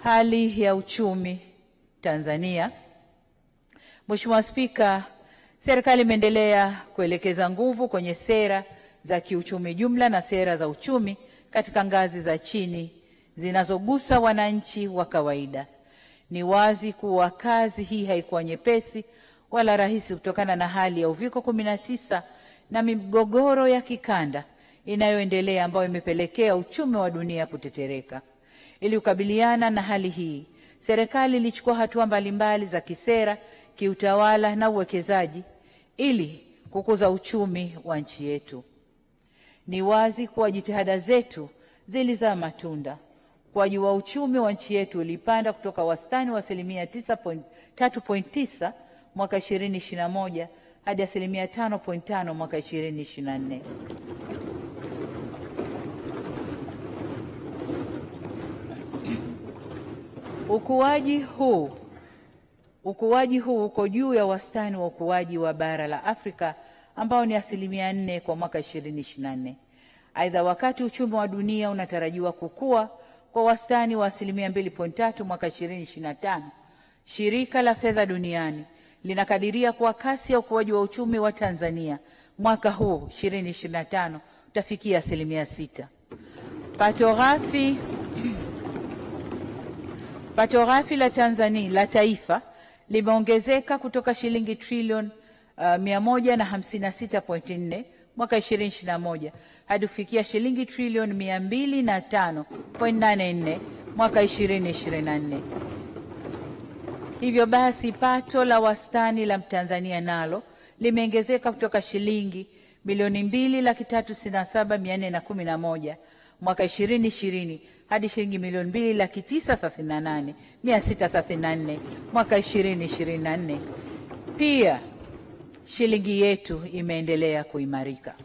Hali ya uchumi Tanzania. Mheshimiwa Spika, serikali imeendelea kuelekeza nguvu kwenye sera za kiuchumi jumla na sera za uchumi katika ngazi za chini zinazogusa wananchi wa kawaida. Ni wazi kuwa kazi hii haikuwa nyepesi wala rahisi kutokana na hali ya Uviko 19 na migogoro ya kikanda inayoendelea ambayo imepelekea uchumi wa dunia kutetereka. Ili kukabiliana na hali hii, serikali ilichukua hatua mbalimbali za kisera, kiutawala na uwekezaji ili kukuza uchumi wa nchi yetu. Ni wazi kuwa jitihada zetu zilizaa matunda. Ukuaji wa uchumi wa nchi yetu ulipanda kutoka wastani wa 3.9 mwaka 2021 hadi 5.5 mwaka 2024. Ukuaji huu uko juu ya wastani wa ukuaji wa bara la Afrika ambao ni 4% kwa mwaka 2024. Aidha, wakati uchumi wa dunia unatarajiwa kukua kwa wastani wa 2.3 mwaka 2025, Shirika la Fedha Duniani linakadiria kuwa kasi ya ukuaji wa uchumi wa Tanzania mwaka huu 2025 utafikia 6%. Pato ghafi la taifa limeongezeka kutoka shilingi trilioni 156.4 mwaka 2021 hadi kufikia shilingi trilioni 205.84 mwaka 2024. Hivyo basi pato la wastani la Mtanzania nalo limeongezeka kutoka shilingi bilioni 2,367,411 mwaka 2020 hadi shilingi milioni 2,938,634 mwaka 2024. Pia shilingi yetu imeendelea kuimarika.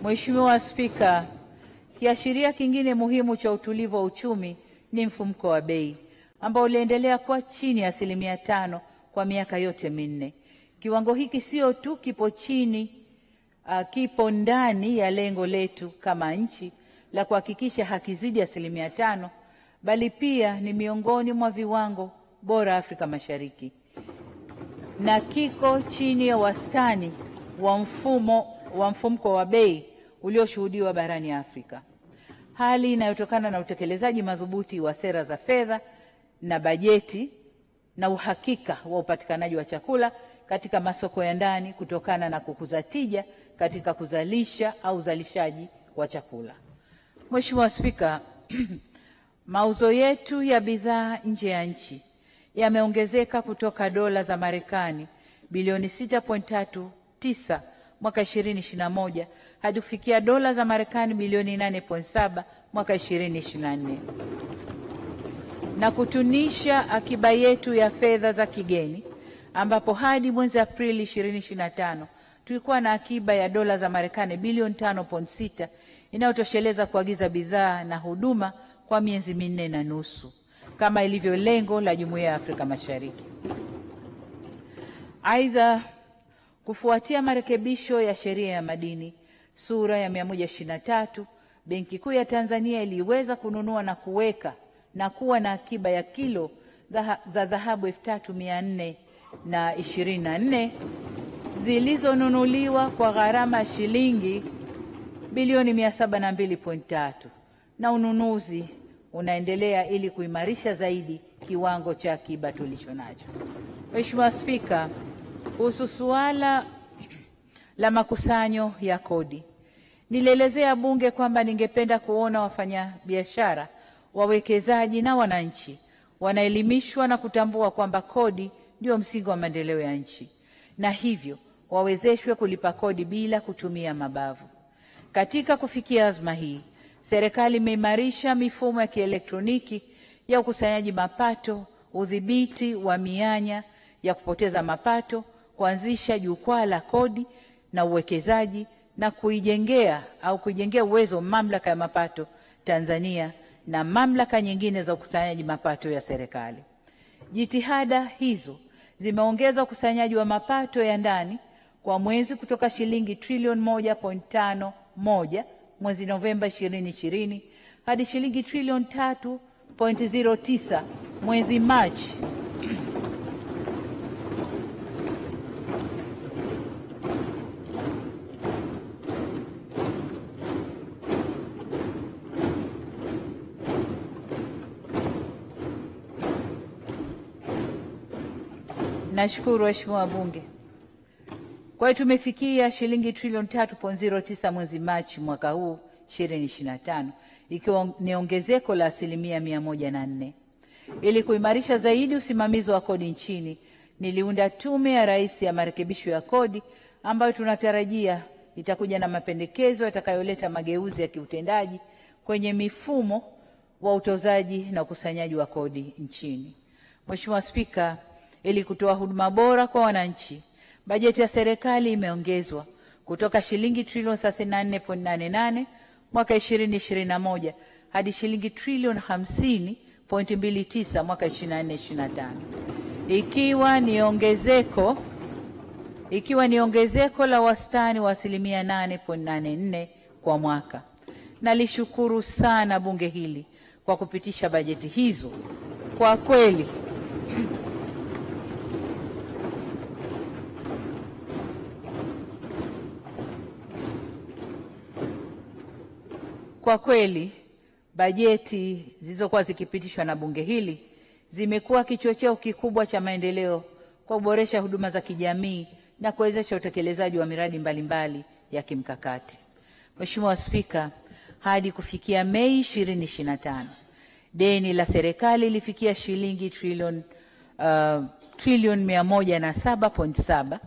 Mheshimiwa Spika, kiashiria kingine muhimu cha utulivu wa uchumi ni mfumuko wa bei ambao uliendelea kuwa chini ya 5% kwa miaka yote minne. Kiwango hiki sio tu kipo ndani ya lengo letu kama nchi la kuhakikisha hakizidi 5%, bali pia ni miongoni mwa viwango bora Afrika Mashariki na kiko chini ya wastani wa mfumuko wa bei ulioshuhudiwa barani Afrika, hali inayotokana na utekelezaji madhubuti wa sera za fedha na bajeti na uhakika wa upatikanaji wa chakula katika masoko ya ndani kutokana na kukuza tija katika kuzalisha au uzalishaji wa chakula. Mheshimiwa Spika, mauzo yetu ya bidhaa nje ya nchi yameongezeka kutoka dola za Marekani bilioni 6.39 mwaka 2021 hadi kufikia dola za Marekani bilioni 8.7 mwaka 2024, na kutunisha akiba yetu ya fedha za kigeni ambapo hadi mwezi Aprili 2025 tulikuwa na akiba ya dola za Marekani bilioni 5.6 inayotosheleza kuagiza bidhaa na huduma kwa miezi 4.5 kama ilivyo lengo la Jumuiya ya Afrika Mashariki. Aidha, kufuatia marekebisho ya sheria ya madini sura ya 123, Benki Kuu ya Tanzania iliweza kununua na kuweka na kuwa na akiba ya kilo za dhahabu 3,424 zilizonunuliwa kwa gharama ya shilingi bilioni 702.3 na ununuzi unaendelea ili kuimarisha zaidi kiwango cha akiba tulicho nacho. Mheshimiwa Spika, kuhusu suala la makusanyo ya kodi, nilielezea Bunge kwamba ningependa kuona wafanyabiashara, wawekezaji na wananchi wanaelimishwa na kutambua kwamba kodi ndio msingi wa maendeleo ya nchi na hivyo wawezeshwe kulipa kodi bila kutumia mabavu. Katika kufikia azma hii, serikali imeimarisha mifumo ya kielektroniki ya ukusanyaji mapato, udhibiti wa mianya ya kupoteza mapato, kuanzisha jukwaa la kodi na uwekezaji na kuijengea uwezo Mamlaka ya Mapato Tanzania na mamlaka nyingine za ukusanyaji mapato ya serikali. Jitihada hizo zimeongeza ukusanyaji wa mapato ya ndani kwa mwezi kutoka shilingi trilioni 1.5 1 mwezi Novemba 2020 hadi shilingi trilioni 3.09 mwezi Machi Nashukuru waheshimiwa wabunge. Kwa hiyo tumefikia shilingi trilioni 3.09 mwezi Machi mwaka huu 2025, ikiwa ni ongezeko la 104%. Ili kuimarisha zaidi usimamizi wa kodi nchini, niliunda Tume ya Rais ya Marekebisho ya Kodi ambayo tunatarajia itakuja na mapendekezo yatakayoleta mageuzi ya kiutendaji kwenye mifumo wa utozaji na ukusanyaji wa kodi nchini. Mheshimiwa Spika, ili kutoa huduma bora kwa wananchi, bajeti ya serikali imeongezwa kutoka shilingi trilioni 34.88 mwaka 2021 hadi shilingi trilioni 50.29 mwaka 2024/25, ikiwa ni ongezeko la wastani wa 8.84% kwa mwaka. Nalishukuru sana bunge hili kwa kupitisha bajeti hizo. Kwa kweli bajeti zilizokuwa zikipitishwa na bunge hili zimekuwa kichocheo kikubwa cha maendeleo kwa kuboresha huduma za kijamii na kuwezesha utekelezaji wa miradi mbalimbali ya kimkakati. Mheshimiwa Spika, hadi kufikia Mei 2025, deni la serikali lilifikia shilingi trilioni 107.7.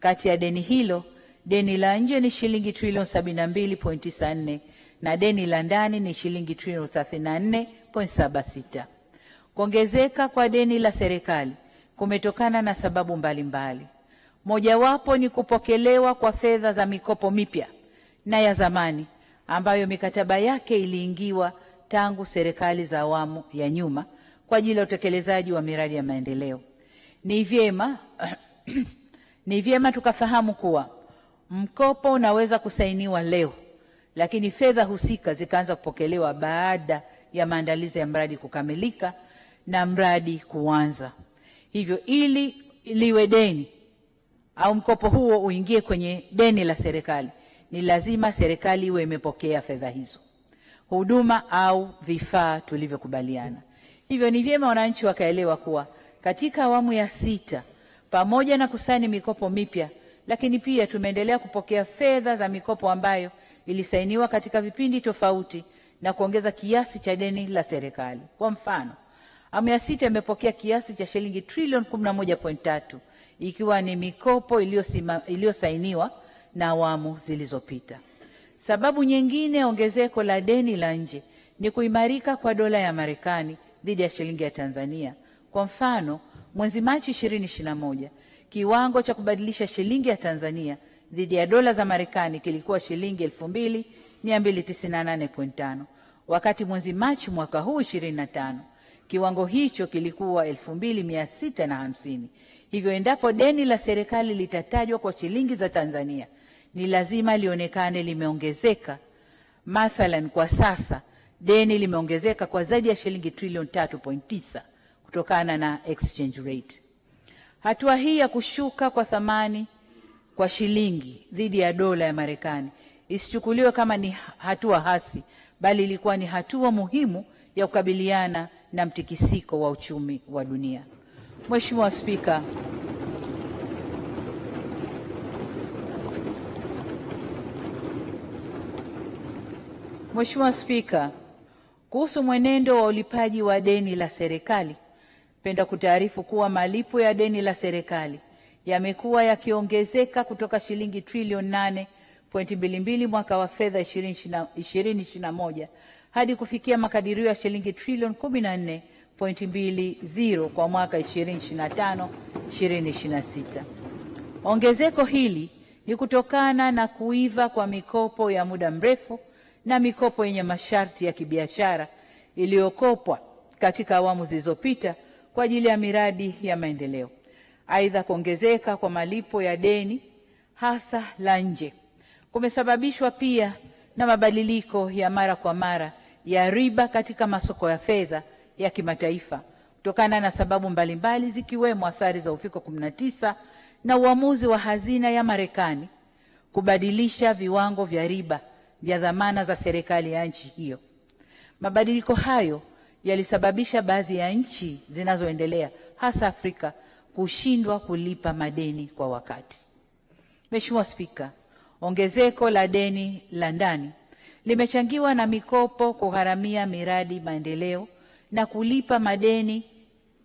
Kati ya deni hilo, deni la nje ni shilingi trilioni 72.94 na deni la ndani ni shilingi trilioni 34.76. Kuongezeka kwa deni la serikali kumetokana na sababu mbalimbali. Mojawapo ni kupokelewa kwa fedha za mikopo mipya na ya zamani ambayo mikataba yake iliingiwa tangu serikali za awamu ya nyuma kwa ajili ya utekelezaji wa miradi ya maendeleo. Ni vyema tukafahamu kuwa mkopo unaweza kusainiwa leo, lakini fedha husika zikaanza kupokelewa baada ya maandalizi ya mradi kukamilika na mradi kuanza. Hivyo ili liwe deni au mkopo huo uingie kwenye deni la serikali, ni lazima serikali iwe imepokea fedha hizo, huduma au vifaa tulivyokubaliana. Hivyo ni vyema wananchi wakaelewa kuwa katika awamu ya 6, pamoja na kusaini mikopo mipya, lakini pia tumeendelea kupokea fedha za mikopo ambayo ilisainiwa katika vipindi tofauti na kuongeza kiasi cha deni la serikali. Kwa mfano, awamu ya 6 imepokea kiasi cha shilingi trilioni 11.3 ikiwa ni mikopo iliyosainiwa na awamu zilizopita. Sababu nyingine ya ongezeko la deni la nje ni kuimarika kwa dola ya Marekani dhidi ya shilingi ya Tanzania. Kwa mfano, mwezi Machi 2021, kiwango cha kubadilisha shilingi ya Tanzania dhidi ya dola za Marekani kilikuwa shilingi 2298.5, wakati mwezi Machi mwaka huu 25 kiwango hicho kilikuwa 2650. Hivyo endapo deni la serikali litatajwa kwa shilingi za Tanzania, ni lazima lionekane limeongezeka. Mathalan, kwa sasa deni limeongezeka kwa zaidi ya shilingi trilioni 3.9 kutokana na exchange rate. Hatua hii ya kushuka kwa thamani kwa shilingi dhidi ya dola ya Marekani isichukuliwe kama ni hatua hasi, bali ilikuwa ni hatua muhimu ya kukabiliana na mtikisiko wa uchumi wa dunia. Mheshimiwa Spika, kuhusu mwenendo wa ulipaji wa deni la serikali, napenda kutaarifu kuwa malipo ya deni la serikali yamekuwa yakiongezeka kutoka shilingi trilioni 8.22 mwaka wa fedha 2021 hadi kufikia makadirio ya shilingi trilioni 14.20 kwa mwaka 2025/2026. Ongezeko hili ni kutokana na kuiva kwa mikopo ya muda mrefu na mikopo yenye masharti ya kibiashara iliyokopwa katika awamu zilizopita kwa ajili ya miradi ya maendeleo. Aidha, kuongezeka kwa malipo ya deni hasa la nje kumesababishwa pia na mabadiliko ya mara kwa mara ya riba katika masoko ya fedha ya kimataifa kutokana na sababu mbalimbali zikiwemo athari za uviko 19 na uamuzi wa hazina ya Marekani kubadilisha viwango vya riba vya dhamana za serikali ya nchi hiyo. Mabadiliko hayo yalisababisha baadhi ya nchi zinazoendelea hasa Afrika kushindwa kulipa madeni kwa wakati. Mheshimiwa Spika, ongezeko la deni la ndani limechangiwa na mikopo kugharamia miradi maendeleo na kulipa madeni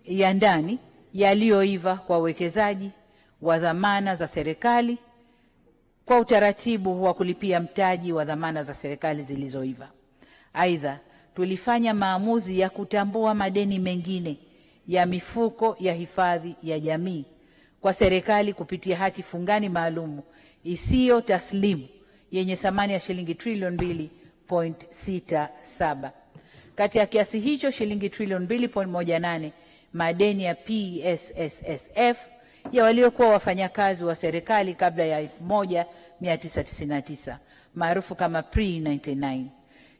ya ndani yaliyoiva kwa uwekezaji wa dhamana za serikali kwa utaratibu wa kulipia mtaji wa dhamana za serikali zilizoiva. Aidha, tulifanya maamuzi ya kutambua madeni mengine ya mifuko ya hifadhi ya jamii kwa serikali kupitia hati fungani maalumu isiyo taslimu yenye thamani ya shilingi trilioni 2.67. Kati ya kiasi hicho shilingi trilioni 2.18 madeni ya PSSSF ya waliokuwa wafanyakazi wa serikali kabla ya 1999 maarufu kama pre-99.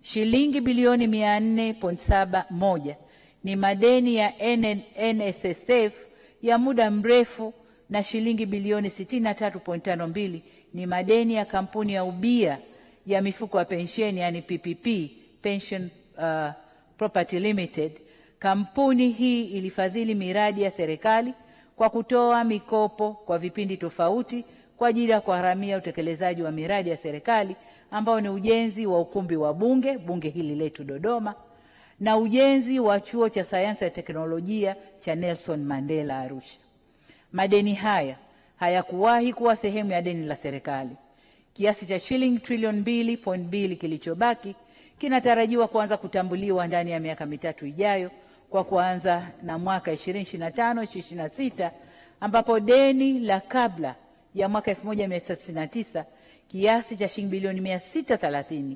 Shilingi bilioni 400.71 ni madeni ya NSSF ya muda mrefu na shilingi bilioni 63.52 ni madeni ya kampuni ya ubia ya mifuko ya pensheni yani PPP, Pension Property Limited. Kampuni hii ilifadhili miradi ya serikali kwa kutoa mikopo kwa vipindi tofauti kwa ajili ya kugharamia utekelezaji wa miradi ya serikali ambao ni ujenzi wa ukumbi wa bunge hili letu Dodoma, na ujenzi wa chuo cha sayansi ya teknolojia cha Nelson Mandela Arusha. Madeni haya hayakuwahi kuwa sehemu ya deni la serikali. Kiasi cha shilingi trilioni 2.2 kilichobaki kinatarajiwa kuanza kutambuliwa ndani ya miaka mitatu ijayo kwa kuanza na mwaka 2025-2026 ambapo deni la kabla ya mwaka 1999 kiasi cha shilingi bilioni 630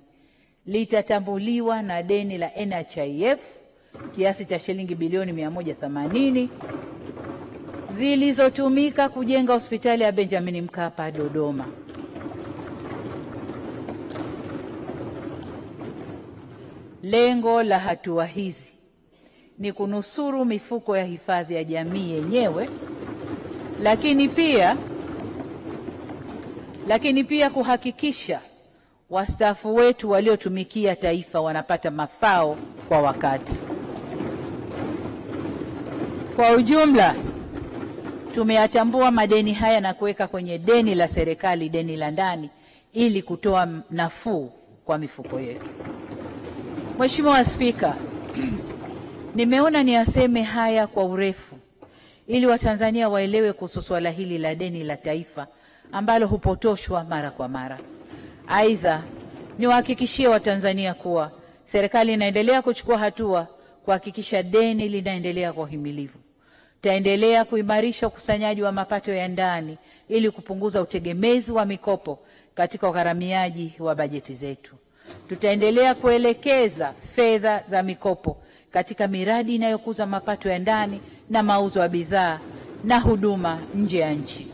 litatambuliwa na deni la NHIF kiasi cha shilingi bilioni 180 zilizotumika kujenga hospitali ya Benjamin Mkapa Dodoma. Lengo la hatua hizi ni kunusuru mifuko ya hifadhi ya jamii yenyewe, lakini pia kuhakikisha wastaafu wetu waliotumikia taifa wanapata mafao kwa wakati. Kwa ujumla, tumeyatambua madeni haya na kuweka kwenye deni la serikali, deni la ndani, ili kutoa nafuu kwa mifuko yetu. Mheshimiwa Spika, nimeona niaseme haya kwa urefu ili Watanzania waelewe kuhusu swala hili la deni la taifa ambalo hupotoshwa mara kwa mara. Aidha, niwahakikishie Watanzania kuwa serikali inaendelea kuchukua hatua kuhakikisha deni linaendelea kwa himilivu. Tutaendelea kuimarisha ukusanyaji wa mapato ya ndani ili kupunguza utegemezi wa mikopo katika ugharamiaji wa bajeti zetu. Tutaendelea kuelekeza fedha za mikopo katika miradi inayokuza mapato ya ndani na mauzo ya bidhaa na huduma nje ya nchi.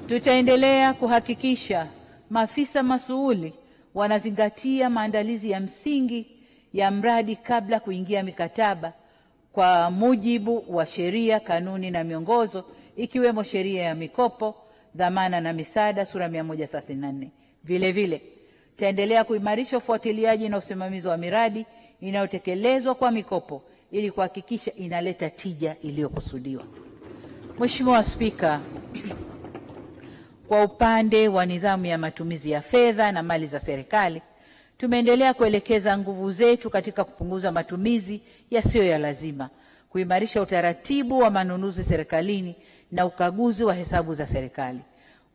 Tutaendelea kuhakikisha maafisa masuuli wanazingatia maandalizi ya msingi ya mradi kabla kuingia mikataba kwa mujibu wa sheria, kanuni na miongozo ikiwemo sheria ya mikopo, dhamana na misaada sura 134. Vile vile tutaendelea kuimarisha ufuatiliaji na usimamizi wa miradi inayotekelezwa kwa mikopo ili kuhakikisha inaleta tija iliyokusudiwa. Mheshimiwa Spika, kwa upande wa nidhamu ya matumizi ya fedha na mali za serikali, tumeendelea kuelekeza nguvu zetu katika kupunguza matumizi yasiyo ya lazima, kuimarisha utaratibu wa manunuzi serikalini na ukaguzi wa hesabu za serikali.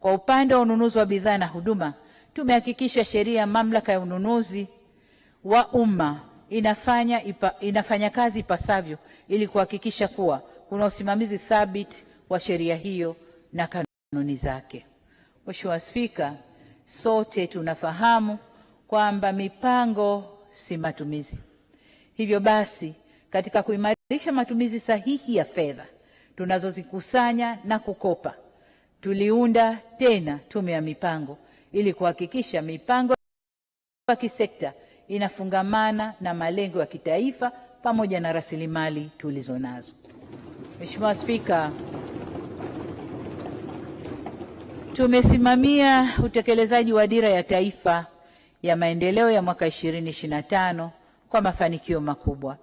Kwa upande wa ununuzi wa bidhaa na huduma, tumehakikisha sheria ya mamlaka ya ununuzi wa umma inafanya kazi ipasavyo ili kuhakikisha kuwa kuna usimamizi thabiti wa sheria hiyo na kanuni zake. Mheshimiwa Spika, sote tunafahamu kwamba mipango si matumizi. Hivyo basi, katika kuimarisha matumizi sahihi ya fedha tunazozikusanya na kukopa, tuliunda tena tume ya mipango ili kuhakikisha mipango ya kisekta inafungamana na malengo ya kitaifa pamoja na rasilimali tulizonazo. Mheshimiwa Spika, tumesimamia utekelezaji wa Dira ya Taifa ya Maendeleo ya mwaka 2025 kwa mafanikio makubwa.